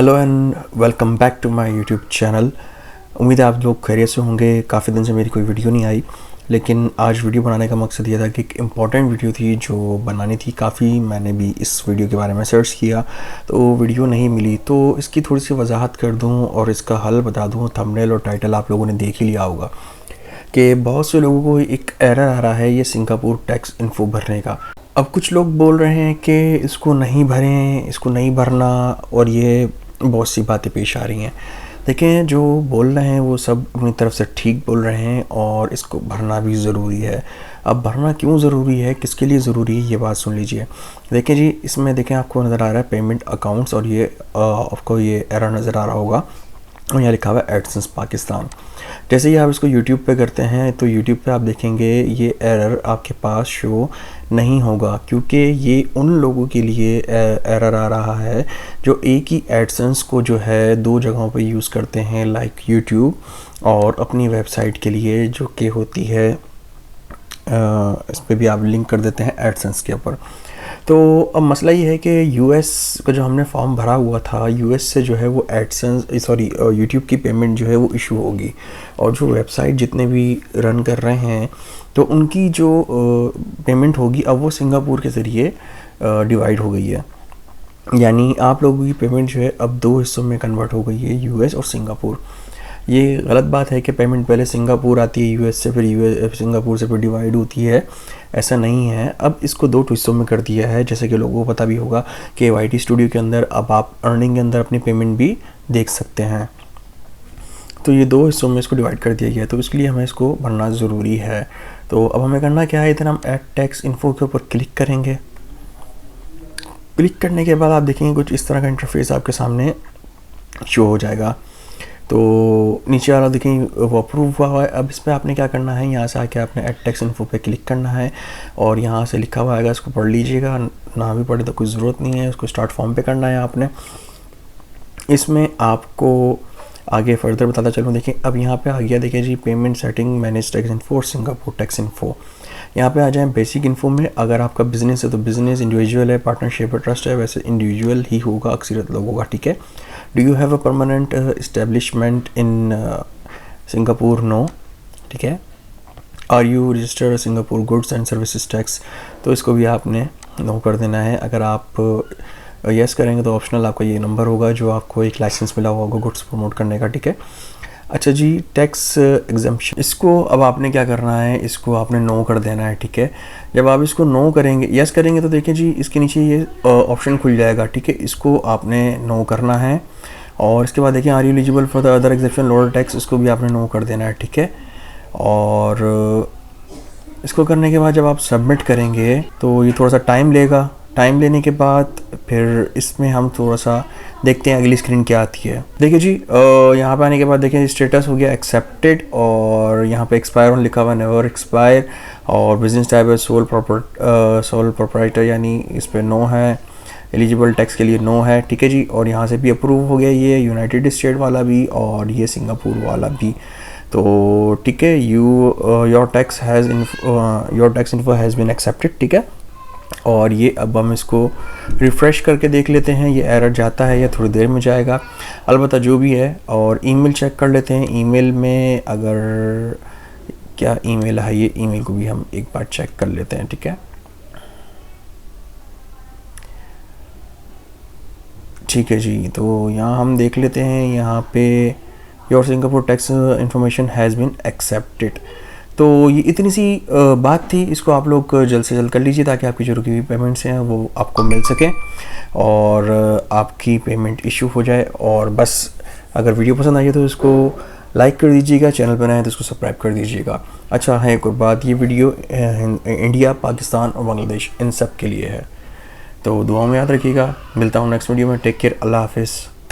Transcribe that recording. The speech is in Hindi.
Hello and welcome back to my YouTube channel. उम्मीद है आप लोग खैरियत से होंगे। काफ़ी दिन से मेरी कोई वीडियो नहीं आई, लेकिन आज वीडियो बनाने का मकसद ये था कि एक इम्पॉर्टेंट वीडियो थी जो बनानी थी। काफ़ी मैंने भी इस वीडियो के बारे में सर्च किया तो वीडियो नहीं मिली, तो इसकी थोड़ी सी वजाहत कर दूँ और इसका हल बता दूँ। थंबनेल और टाइटल आप लोगों ने देख ही लिया होगा कि बहुत से लोगों को एक एरर आ रहा है ये सिंगापुर टैक्स इन्फो भरने का। अब कुछ लोग बोल रहे हैं कि इसको नहीं भरें, इसको नहीं भरना, और ये बहुत सी बातें पेश आ रही हैं। देखें, जो बोल रहे हैं वो सब अपनी तरफ से ठीक बोल रहे हैं और इसको भरना भी ज़रूरी है। अब भरना क्यों ज़रूरी है, किसके लिए ज़रूरी है, ये बात सुन लीजिए। देखें जी, इसमें देखें आपको नज़र आ रहा है पेमेंट अकाउंट्स, और ये आपको ये एरर नज़र आ रहा होगा और यहाँ लिखा हुआ है एडसेंस पाकिस्तान। जैसे ही आप इसको YouTube पे करते हैं तो YouTube पे आप देखेंगे ये एरर आपके पास शो नहीं होगा, क्योंकि ये उन लोगों के लिए एरर आ रहा है जो एक ही एडसेंस को जो है दो जगहों पे यूज़ करते हैं, लाइक YouTube और अपनी वेबसाइट के लिए जो कि होती है इस पर भी आप लिंक कर देते हैं एडसेंस के ऊपर। तो अब मसला ये है कि यूएस का जो हमने फॉर्म भरा हुआ था, यूएस से जो है वो एडसेंस यूट्यूब की पेमेंट जो है वो इशू होगी, और जो वेबसाइट जितने भी रन कर रहे हैं तो उनकी जो पेमेंट होगी अब वो सिंगापुर के ज़रिए डिवाइड हो गई है। यानी आप लोगों की पेमेंट जो है अब दो हिस्सों में कन्वर्ट हो गई है, यूएस और सिंगापुर। ये गलत बात है कि पेमेंट पहले सिंगापुर आती है यूएस से, फिर सिंगापुर से फिर डिवाइड होती है। ऐसा नहीं है। अब इसको दो हिस्सों में कर दिया है। जैसे कि लोगों को पता भी होगा कि वाईटी स्टूडियो के अंदर अब आप अर्निंग के अंदर अपनी पेमेंट भी देख सकते हैं। तो ये दो हिस्सों में इसको डिवाइड कर दिया गया है, तो इसके लिए हमें इसको भरना ज़रूरी है। तो अब हमें करना क्या है, इधर हम ऐड टैक्स इन्फो के ऊपर क्लिक करेंगे। क्लिक करने के बाद आप देखेंगे कुछ इस तरह का इंटरफेस आपके सामने शो हो जाएगा। तो नीचे वाला देखें वो अप्रूव हुआ है। अब इस पर आपने क्या करना है, यहाँ से आके आपने एड टैक्स इन्फो पे क्लिक करना है और यहाँ से लिखा हुआ आएगा, इसको पढ़ लीजिएगा। ना भी पढ़े तो कोई ज़रूरत नहीं है, इसको स्टार्ट फॉर्म पे करना है आपने। इसमें आपको आगे फर्दर बताता चलूँ। देखिए अब यहाँ पे आ गया, देखिए जी payment setting manage tax info Singapore tax info. यहाँ पे आ जाए बेसिक इन्फो में। अगर आपका बिज़नेस है तो बिज़नेस, इंडिविजुअल है, पार्टनरशिप है, ट्रस्ट है, वैसे इंडिविजुअल ही होगा अक्सरियत लोगों का, ठीक है। Do you have a permanent establishment in Singapore? No, ठीक है। Are you registered Singapore goods and services tax? तो इसको भी आपने नो कर देना है। अगर आप यस करेंगे तो ऑप्शनल आपका ये नंबर होगा जो आपको एक लाइसेंस मिला हुआ होगा गुड्स प्रमोट करने का, ठीक है। अच्छा जी, टैक्स एग्जम्पशन, इसको अब आपने क्या करना है, इसको आपने नो कर देना है, ठीक है। जब आप इसको नो करेंगे, यस करेंगे, तो देखिए जी इसके नीचे ये ऑप्शन खुल जाएगा, ठीक है। इसको आपने नो करना है और इसके बाद देखिए are you eligible for the other exemption lower tax, इसको भी आपने नो कर देना है, ठीक है। और इसको करने के बाद जब आप सबमिट करेंगे तो ये थोड़ा सा टाइम लेगा। टाइम लेने के बाद फिर इसमें हम थोड़ा सा देखते हैं अगली स्क्रीन क्या आती है। देखिए जी यहाँ पे आने के बाद देखिए स्टेटस हो गया एक्सेप्टेड, और यहाँ पे एक्सपायर ऑन लिखा हुआ, नेवर एक्सपायर, और बिजनेस टाइप है सोल प्रोप्राइटर, यानी इस पर नो है। एलिजिबल टैक्स के लिए नो है, ठीक है जी। और यहाँ से भी अप्रूव हो गया ये यूनाइटेड स्टेट वाला भी और ये सिंगापुर वाला भी। तो ठीक है, your tax info has been accepted, ठीक है। और ये अब हम इसको रिफ़्रेश करके देख लेते हैं ये एरर जाता है या थोड़ी देर में जाएगा, अलबत्ता जो भी है। और ईमेल चेक कर लेते हैं। ईमेल में अगर क्या ईमेल है, ये ईमेल को भी हम एक बार चेक कर लेते हैं, ठीक है। ठीक है जी, तो यहाँ हम देख लेते हैं, यहाँ पे your Singapore tax information has been accepted. तो ये इतनी सी बात थी, इसको आप लोग जल्द से जल्द कर लीजिए ताकि आपकी जो रुकी हुई पेमेंट्स हैं वो आपको मिल सकें और आपकी पेमेंट इशू हो जाए। और बस अगर वीडियो पसंद आई है तो इसको लाइक कर दीजिएगा, चैनल पर आए तो इसको सब्सक्राइब कर दीजिएगा। अच्छा है एक और बात, ये वीडियो इंडिया, पाकिस्तान और बांग्लादेश इन सब के लिए है। तो दुआ में याद रखिएगा। मिलता हूँ नेक्स्ट वीडियो में। टेक केयर, अल्लाह हाफिज़।